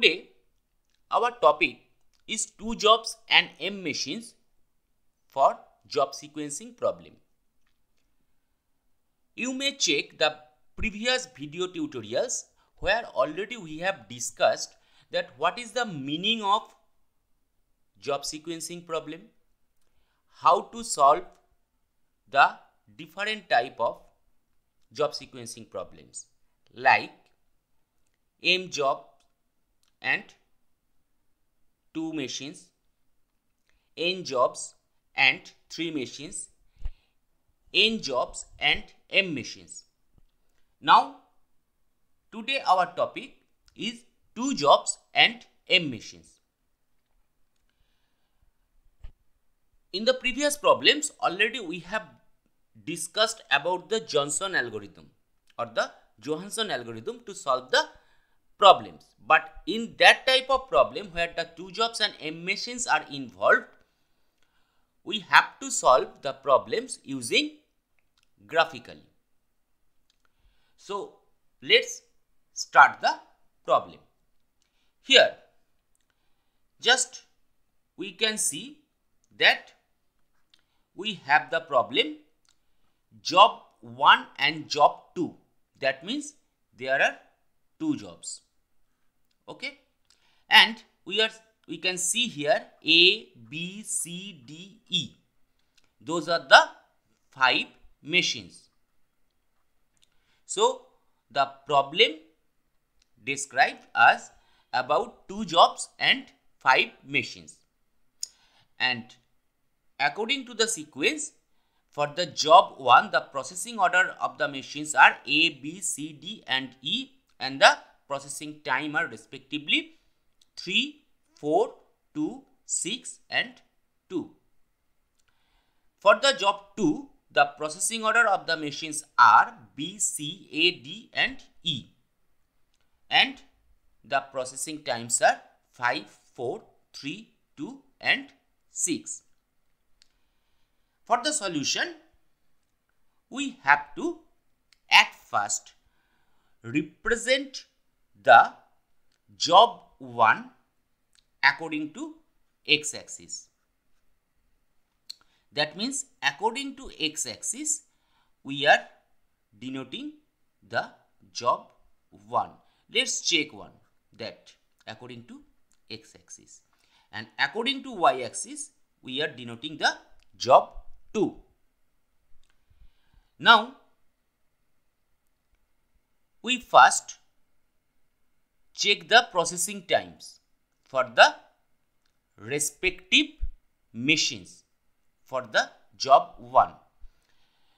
Today, our topic is 2 jobs and M machines for job sequencing problem. You may check the previous video tutorials where already we have discussed that what is the meaning of job sequencing problem, how to solve the different type of job sequencing problems like M job and 2 machines, N jobs and 3 machines, N jobs and M machines. Now, today our topic is 2 jobs and M machines. In the previous problems, already we have discussed about the Johnson algorithm or the Johansson algorithm to solve the problems. But in that type of problem where the 2 jobs and M machines are involved, we have to solve the problems using graphically. So, let's start the problem. Here, just we can see that we have the problem job 1 and job 2. That means there are 2 jobs. Okay, and we can see here A, B, C, D, E. Those are the 5 machines. So the problem described as about 2 jobs and 5 machines. And according to the sequence, for the job 1, the processing order of the machines are A, B, C, D and E, and the processing time are respectively 3, 4, 2, 6 and 2. For the job 2, the processing order of the machines are B, C, A, D and E, and the processing times are 5, 4, 3, 2 and 6. For the solution, we have to at first represent the job 1 according to x-axis. That means according to x-axis, we are denoting the job 1. Let's check one that according to x-axis, and according to y-axis, we are denoting the job 2. Now, we first check the processing times for the respective machines for the job 1.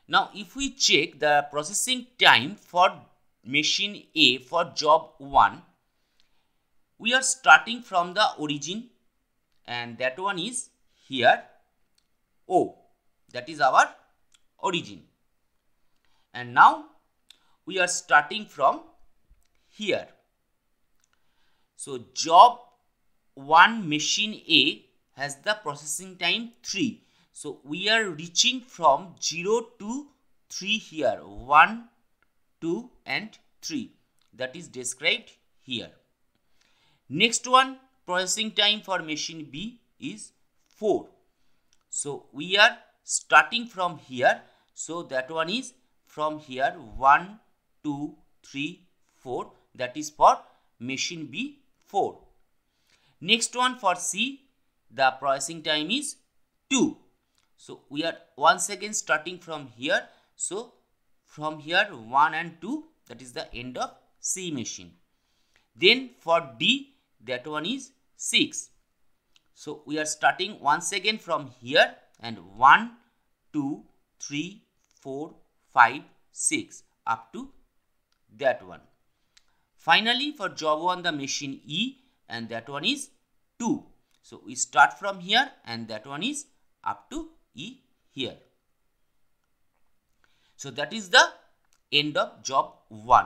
Now, if we check the processing time for machine A for job 1, we are starting from the origin, and that one is here O. That is our origin. And now we are starting from here. So job 1 machine A has the processing time 3. So we are reaching from 0 to 3 here. 1, 2 and 3. That is described here. Next one, processing time for machine B is 4. So we are starting from here. So that one is from here 1, 2, 3, 4. That is for machine B 4. Next one for C, the processing time is 2. So we are once again starting from here. So from here 1 and 2, that is the end of C machine. Then for D, that one is 6. So we are starting once again from here, and 1, 2, 3, 4, 5, 6 up to that one. Finally, for job 1, the machine E, and that one is 2. So we start from here, and that one is up to E here. So that is the end of job 1.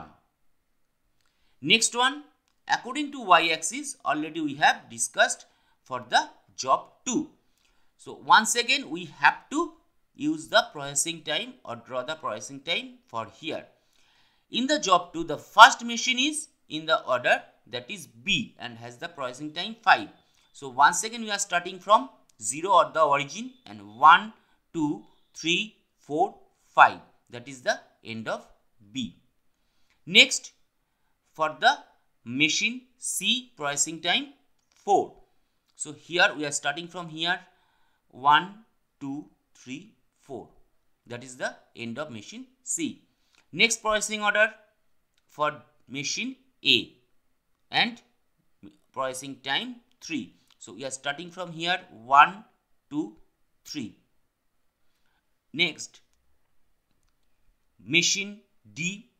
Next one, according to y-axis, already we have discussed for the job 2. So once again we have to use the processing time or draw the processing time for here. In the job 2, the first machine is in the order that is B and has the processing time 5. So once again we are starting from 0 or the origin, and 1, 2, 3, 4, 5, that is the end of B. Next, for the machine C, processing time 4. So here we are starting from here 1, 2, 3, 4. That is the end of machine C. Next processing order for machine A and processing time 3. So we are starting from here 1, 2, 3. Next, machine D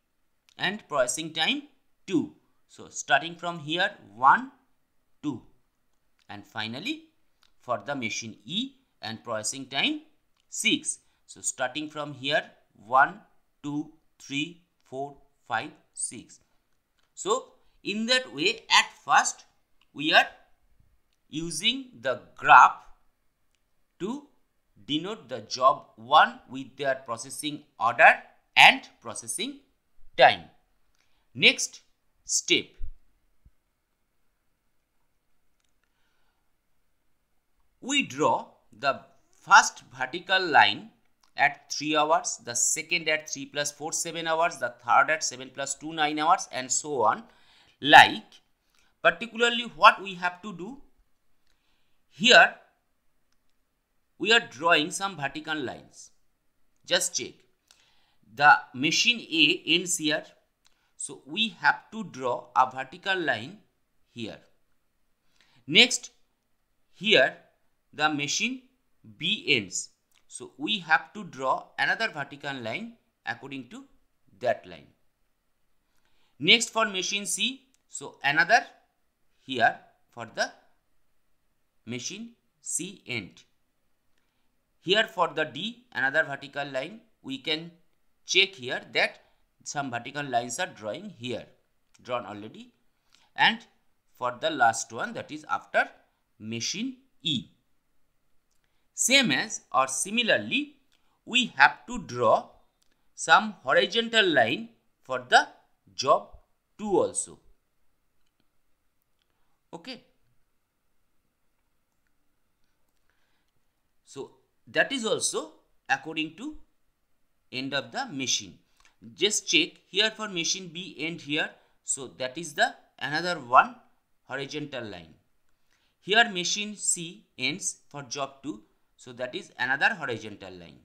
and processing time 2. So starting from here 1, 2. And finally for the machine E and processing time 6. So starting from here 1, 2, 3, 4, 5, 6. So in that way, at first we are using the graph to denote the job 1 with their processing order and processing time. Next step, we draw the first vertical line at 3 hours, the second at 3 plus 4, 7 hours, the third at 7 plus 2, 9 hours, and so on. Like, particularly what we have to do here, we are drawing some vertical lines. Just check. The machine A ends here. So we have to draw a vertical line here. Next, here the machine B ends. So we have to draw another vertical line according to that line. Next, for machine C, so another here for the machine C end. Here for the D, another vertical line. We can check here that some vertical lines are drawn already. And for the last one, that is after machine E. Same as or similarly, we have to draw some horizontal line for the job 2 also. Okay. So that is also according to end of the machine. Just check here for machine B end here. So that is the another one horizontal line. Here machine C ends for job 2. So that is another horizontal line.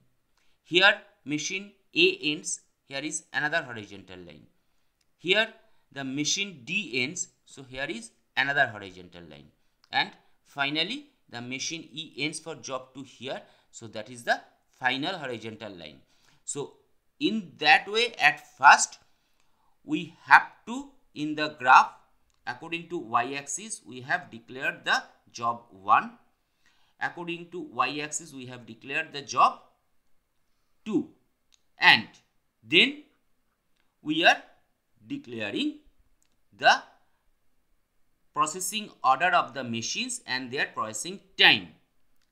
Here machine A ends. Here is another horizontal line. Here the machine D ends. So here is another horizontal line. And finally the machine E ends for job 2 here. So that is the final horizontal line. So in that way, at first we have to, in the graph according to y-axis, we have declared the job 1. According to y-axis, we have declared the job 2. And then we are declaring the processing order of the machines and their processing time.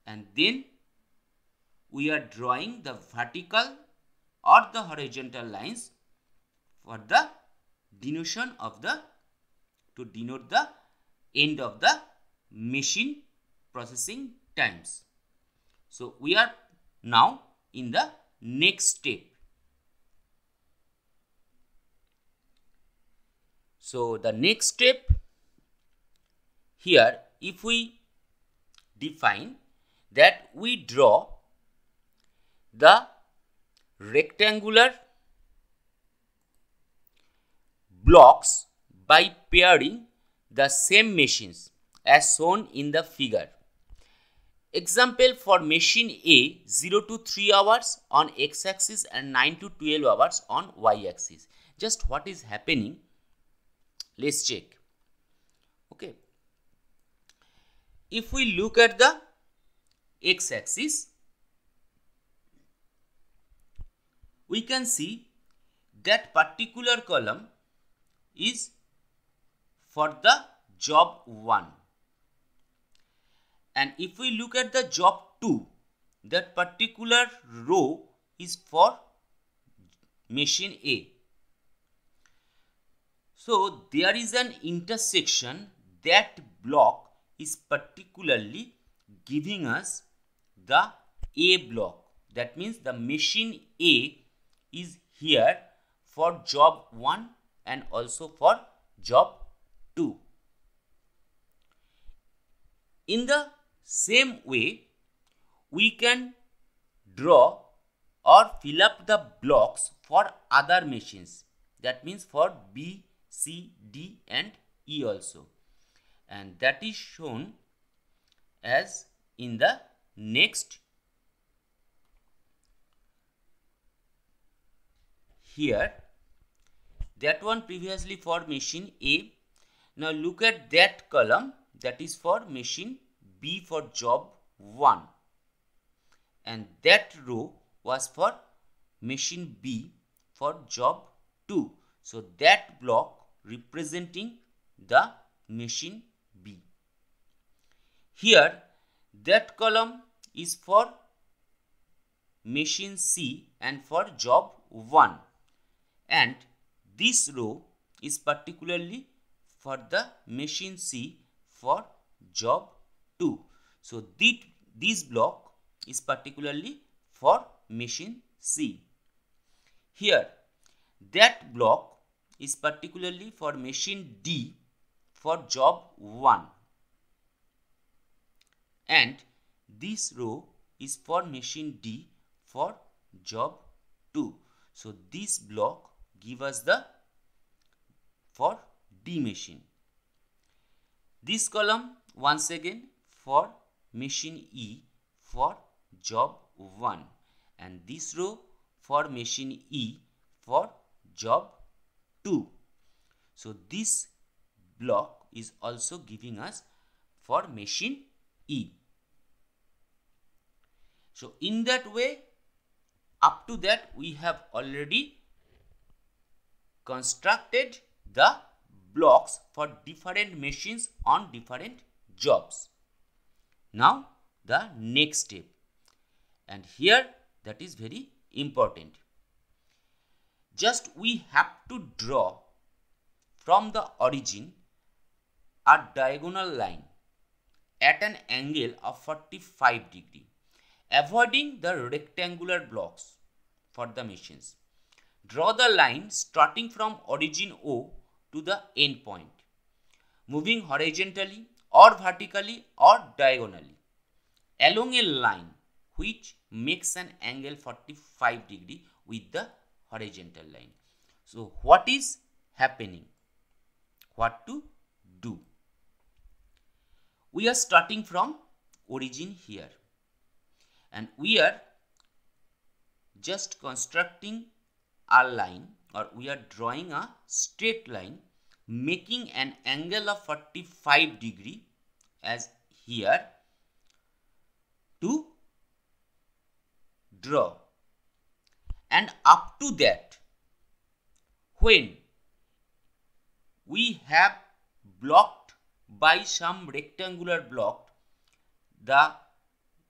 And then we are drawing the vertical or the horizontal lines for the denotation of the, to denote the end of the machine processing times. So we are now in the next step. So the next step here, if we define that we draw the rectangular blocks by pairing the same machines as shown in the figure. Example for machine A, 0 to 3 hours on x-axis and 9 to 12 hours on y-axis. Just what is happening? Let's check. Okay. If we look at the x-axis, we can see that particular column is for the job 1. And if we look at the job 2, that particular row is for machine A. So there is an intersection. That block is particularly giving us the A block. That means the machine A is here for job 1 and also for job 2. In the same way, we can draw or fill up the blocks for other machines. That means for B, C, D and E also. And that is shown as in the next. Here, that one previously for machine A. Now look at that column, that is for machine B for job 1. And that row was for machine B for job 2. So that block representing the machine B. Here, that column is for machine C and for job 1. And this row is particularly for the machine C for job 2. So this block is particularly for machine C. Here, that block is particularly for machine D for job 1. And this row is for machine D for job 2. So this block give us the for D machine. This column once again for machine E for job 1 and this row for machine E for job 2. So this block is also giving us for machine E. So in that way, up to that we have already constructed the blocks for different machines on different jobs. Now the next step, and here that is very important. Just we have to draw from the origin a diagonal line at an angle of 45 degree, avoiding the rectangular blocks for the machines. Draw the line starting from origin O to the end point, moving horizontally or vertically or diagonally along a line which makes an angle 45 degree with the horizontal line. So what is happening? What to do? We are starting from origin here and we are just constructing a line, or we are drawing a straight line making an angle of 45 degree as here to draw. And up to that, when we have blocked by some rectangular block, the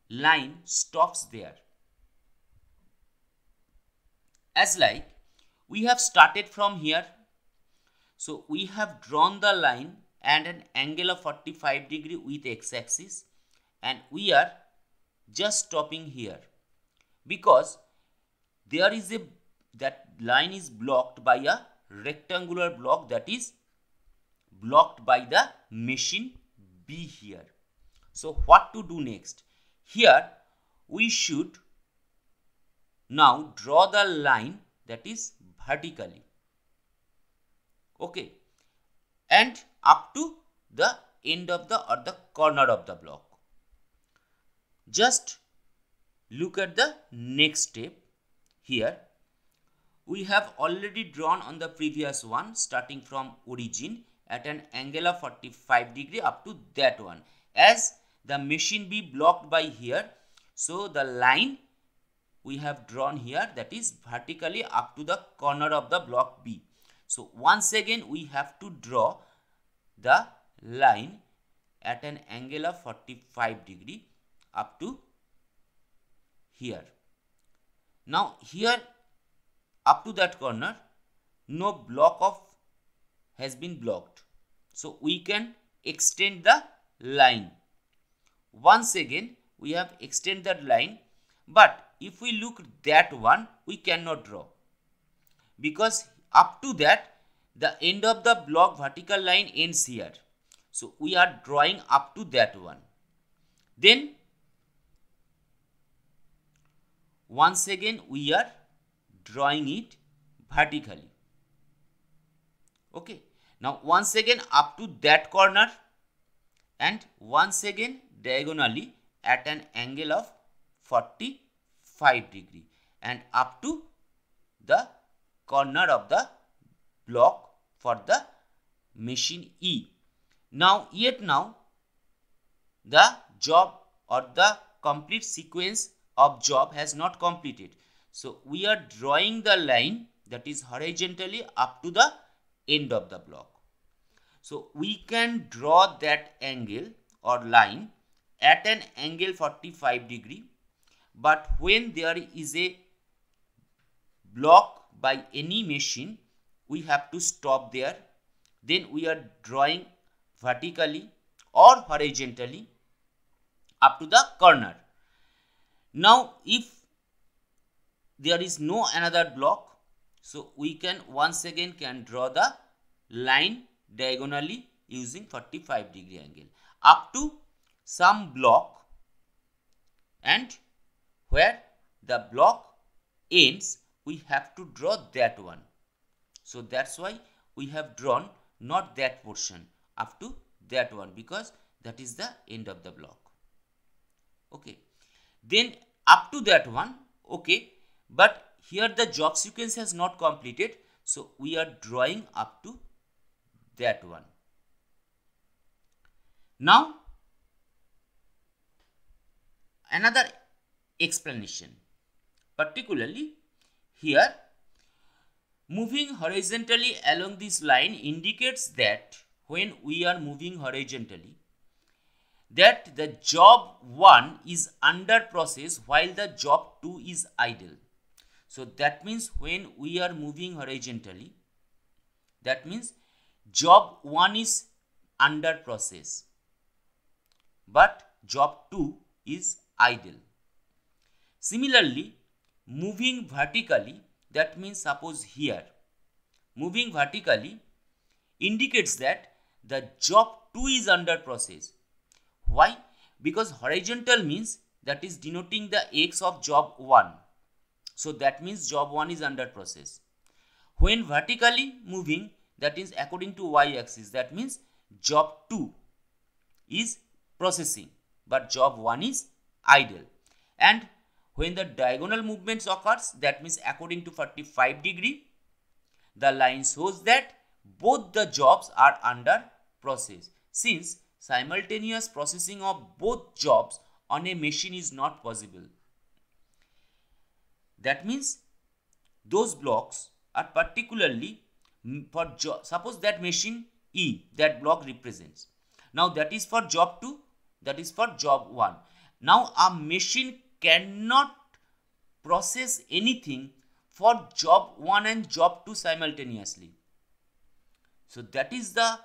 line stops there. As like we have started from here, so we have drawn the line and an angle of 45 degree with x-axis and we are just stopping here because there is that line is blocked by a rectangular block that is blocked by the machine B here. So what to do next? Here we should now draw the line that is vertically, okay, and up to the end of the or the corner of the block. Just look at the next step. Here we have already drawn on the previous one starting from origin at an angle of 45 degree up to that one. As the machine be blocked by here, so the line we have drawn here that is vertically up to the corner of the block B. So once again we have to draw the line at an angle of 45 degree up to here. Now here up to that corner no block of has been blocked. So we can extend the line. Once again we have extended that line, but if we look that one, we cannot draw, because up to that the end of the block vertical line ends here. So we are drawing up to that one. Then once again we are drawing it vertically. Okay, now once again up to that corner, and once again diagonally at an angle of 45 degree, and up to the corner of the block for the machine E. Now the job or the complete sequence of job has not completed. So we are drawing the line that is horizontally up to the end of the block. So we can draw that angle or line at an angle 45 degree, but when there is a block by any machine, we have to stop there. Then we are drawing vertically or horizontally up to the corner. Now if there is no another block, so we can once again draw the line diagonally using 45 degree angle up to some block, and where the block ends we have to draw that one. So that's why we have drawn not that portion up to that one, because that is the end of the block. Okay, then up to that one. Okay, but here the job sequence has not completed, so we are drawing up to that one. Now another explanation, particularly here, moving horizontally along this line indicates that when we are moving horizontally, that the job 1 is under process while the job 2 is idle. So that means when we are moving horizontally, that means job 1 is under process, but job 2 is idle. Similarly, moving vertically, that means suppose here, moving vertically indicates that the job 2 is under process. Why? Because horizontal means that is denoting the x of job 1. So that means job 1 is under process. When vertically moving, that is according to y axis, that means job 2 is processing but job 1 is idle. And when the diagonal movements occurs, that means according to 45 degree, the line shows that both the jobs are under process, since simultaneous processing of both jobs on a machine is not possible. That means those blocks are particularly for job. Suppose that machine E, that block represents. Now that is for job 2, that is for job 1. Now a machine cannot process anything for job 1 and job 2 simultaneously. So that is the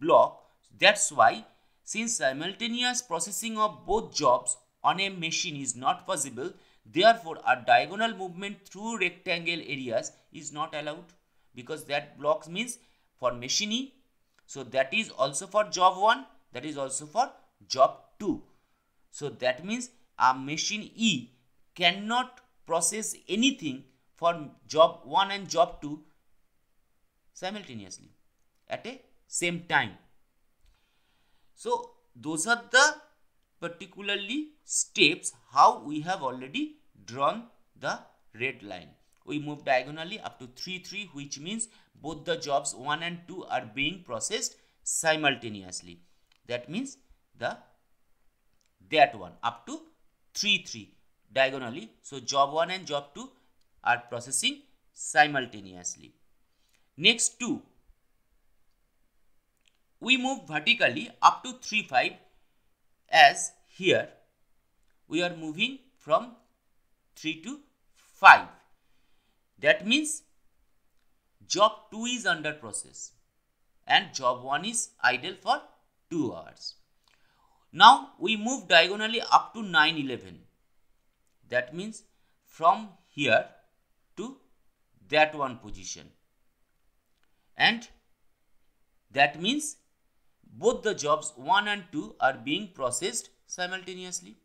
block. That's why, since simultaneous processing of both jobs on a machine is not possible, therefore a diagonal movement through rectangle areas is not allowed, because that block means for machine E. So that is also for job 1, that is also for job 2. So that means a machine E cannot process anything for job 1 and job 2 simultaneously at a same time. So those are the particularly steps how we have already drawn the red line. We move diagonally up to 3, 3, which means both the jobs 1 and 2 are being processed simultaneously. That means that one up to 3, 3 diagonally. So job 1 and job 2 are processing simultaneously. Next 2, we move vertically up to 3, 5, as here we are moving from 3 to 5. That means job 2 is under process. and job 1 is idle for 2 hours. Now we move diagonally up to 9-11. That means from here to that one position, and that means both the jobs 1 and 2 are being processed simultaneously.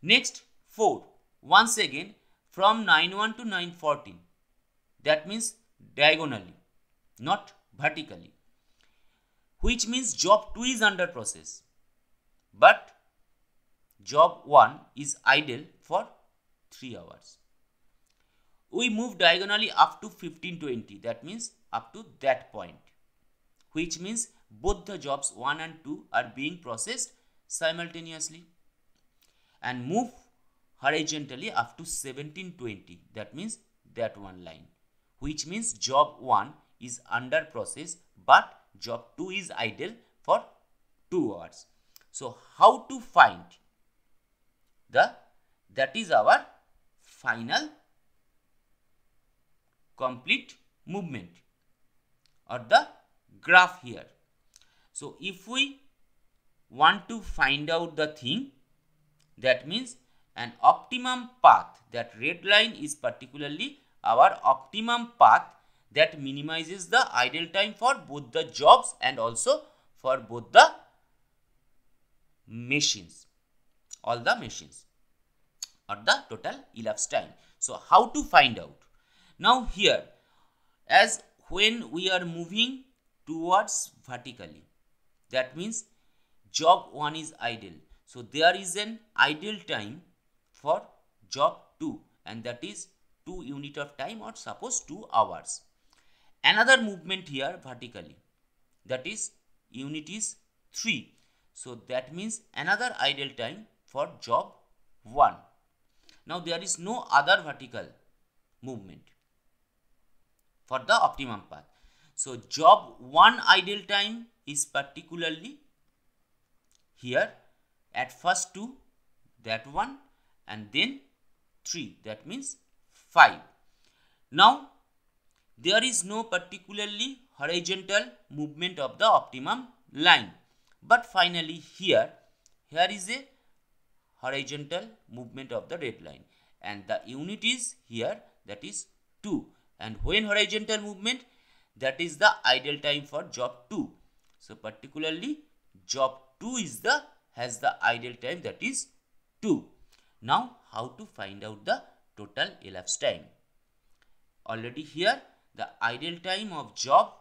Next 4, once again from 9-1 to 9-14. That means diagonally, not vertically, which means job 2 is under process, but job 1 is idle for 3 hours. We move diagonally up to 15-20. That means up to that point, which means both the jobs 1 and 2 are being processed simultaneously, and move horizontally up to 17-20. That means that one line, which means job 1 is under process but job 2 is idle for 2 hours. So how to find that is our final complete movement or the graph here. So if we want to find out the thing, that means an optimum path, that red line is particularly our optimum path that minimizes the idle time for both the jobs and also for both the machines, all the machines, or the total elapsed time. So how to find out? Now here, as when we are moving towards vertically, that means job 1 is idle. So there is an idle time for job 2, and that is 2 unit of time, or suppose 2 hours. Another movement here vertically, that is unit is 3. So that means another idle time for job 1. Now there is no other vertical movement for the optimum path. So job 1 idle time is particularly here at first 2, that one, and then 3, that means 5. Now there is no particularly horizontal movement of the optimum line, but finally here is a horizontal movement of the red line, and the unit is here, that is 2, and when horizontal movement, that is the idle time for job 2. So particularly job 2 has the idle time, that is 2. Now how to find out the total elapsed time? Already here the idle time of job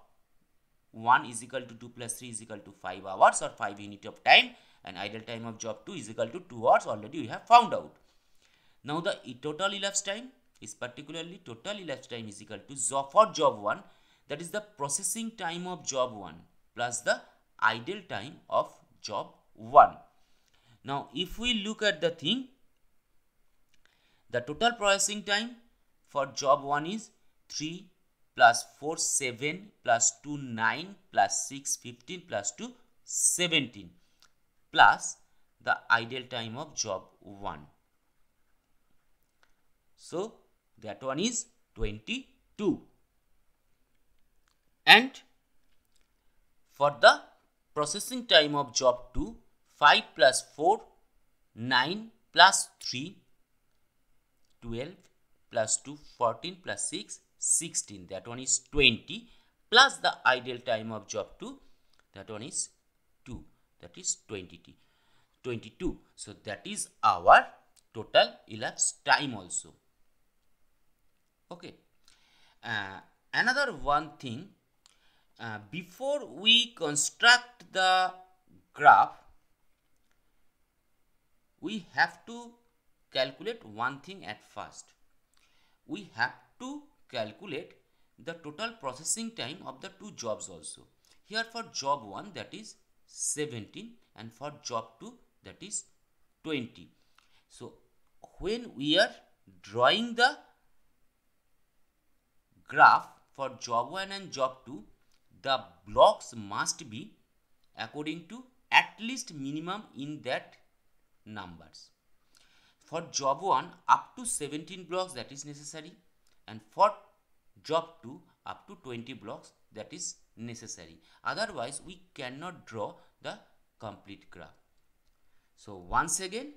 1 is equal to 2 plus 3 is equal to 5 hours or 5 unit of time, and idle time of job 2 is equal to 2 hours, already we have found out. Now the total elapsed time is particularly total elapsed time is equal to for job 1, that is the processing time of job 1 plus the idle time of job 1. Now if we look at the thing, the total processing time for job 1 is 3 plus 4 7 plus 2 9 plus 6 15 plus 2 17 plus the idle time of job 1. So that one is 22. And for the processing time of job 2, 5 plus 4 9 plus 3 12 plus 2 14 plus 6 16, that one is 20, plus the idle time of job 2, that one is 2, that is 22. So that is our total elapsed time also. Okay. Another one thing, before we construct the graph, we have to calculate one thing at first. We have to calculate the total processing time of the two jobs also. Here for job 1, that is 17, and for job 2, that is 20. So when we are drawing the graph for job 1 and job 2, the blocks must be according to at least minimum in that numbers. For job 1 up to 17 blocks, that is necessary, and for job 2 up to 20 blocks, that is necessary. Otherwise, we cannot draw the complete graph. So once again,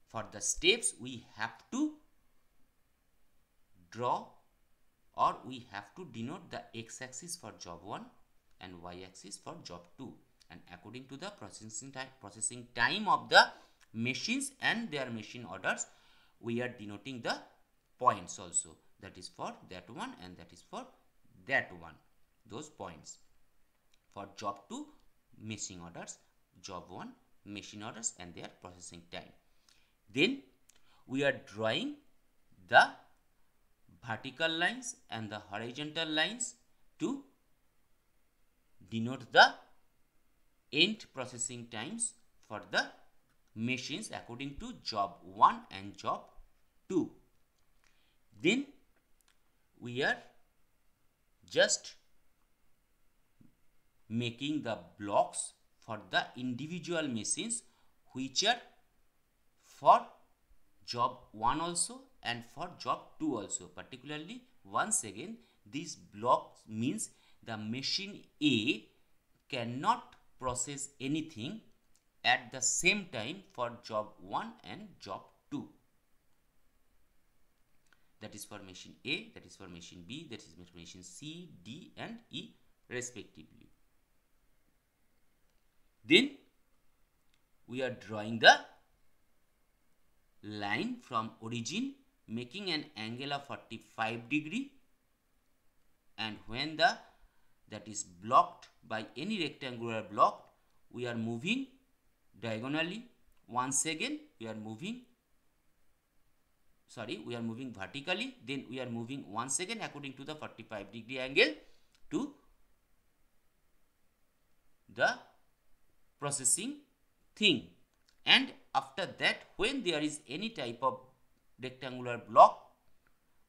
for the steps, we have to draw, or we have to denote the x-axis for job 1 and y-axis for job 2, and according to the processing time of the machines and their machine orders, we are denoting the points also. That is for that one and that is for that one. Those points for job 2 machine orders, job 1 machine orders and their processing time. Then we are drawing the vertical lines and the horizontal lines to denote the end processing times for the machines according to job 1 and job 2. Then we are just making the blocks for the individual machines which are for job 1 also and for job 2 also. Particularly, once again, this block means the machine A cannot process anything at the same time for job 1 and job 2. That is for machine A, that is for machine B, that is for machine C, D and E respectively. Then we are drawing the line from origin making an angle of 45 degree, and when that is blocked by any rectangular block, we are moving diagonally. Once again we are moving vertically, then we are moving once again according to the 45 degree angle to the processing thing. And after that, when there is any type of rectangular block,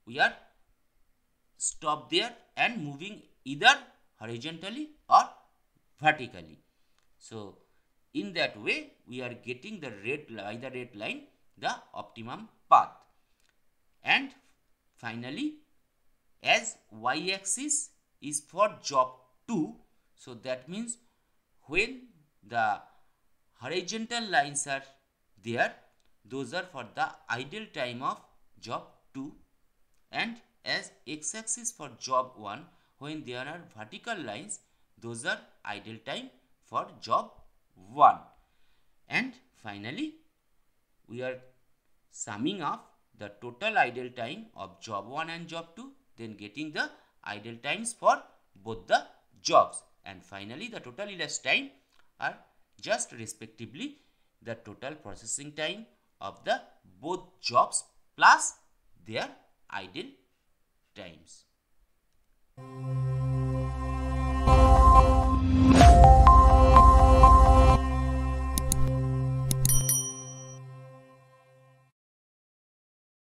we are stop there and moving either horizontally or vertically. So in that way we are getting the red line the optimum path. And finally, as y-axis is for job 2, so that means when the horizontal lines are there, those are for the idle time of job 2, and as x-axis for job 1, when there are vertical lines, those are idle time for job 1. And finally, we are summing up the total idle time of job 1 and job 2, then getting the idle times for both the jobs, and finally the total elapsed time are just respectively the total processing time of the both jobs plus their idle times.